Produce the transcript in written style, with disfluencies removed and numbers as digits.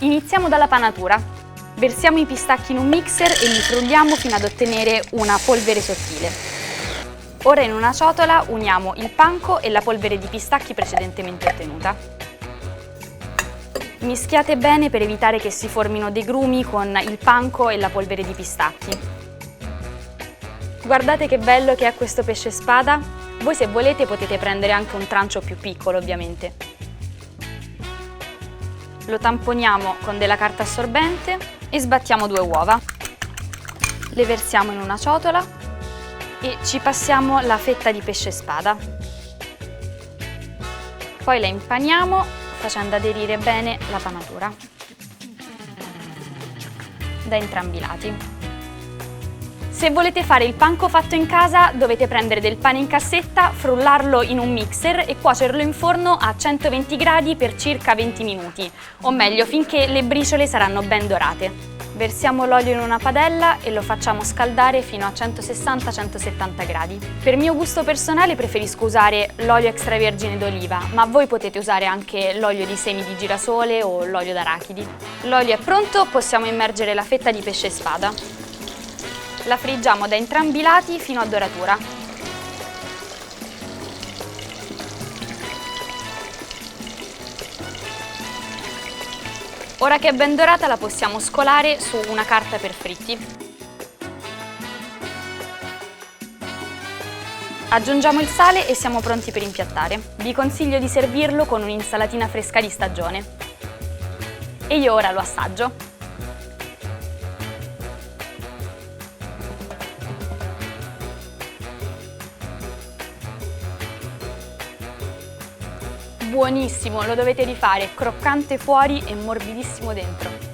Iniziamo dalla panatura. Versiamo i pistacchi in un mixer e li frulliamo fino ad ottenere una polvere sottile. Ora in una ciotola uniamo il panko e la polvere di pistacchi precedentemente ottenuta. Mischiate bene per evitare che si formino dei grumi con il panko e la polvere di pistacchi. Guardate che bello che è questo pesce spada. Voi se volete potete prendere anche un trancio più piccolo, ovviamente. Lo tamponiamo con della carta assorbente e sbattiamo 2 uova. Le versiamo in una ciotola e ci passiamo la fetta di pesce spada. Poi la impaniamo facendo aderire bene la panatura da entrambi i lati. Se volete fare il panko fatto in casa dovete prendere del pane in cassetta, frullarlo in un mixer e cuocerlo in forno a 120 gradi per circa 20 minuti, o meglio finché le briciole saranno ben dorate. Versiamo l'olio in una padella e lo facciamo scaldare fino a 160-170 gradi. Per mio gusto personale preferisco usare l'olio extravergine d'oliva, ma voi potete usare anche l'olio di semi di girasole o l'olio d'arachidi. L'olio è pronto, possiamo immergere la fetta di pesce spada. La friggiamo da entrambi i lati fino a doratura. Ora che è ben dorata la possiamo scolare su una carta per fritti. Aggiungiamo il sale e siamo pronti per impiattare. Vi consiglio di servirlo con un'insalatina fresca di stagione. E io ora lo assaggio. Buonissimo, lo dovete rifare, croccante fuori e morbidissimo dentro.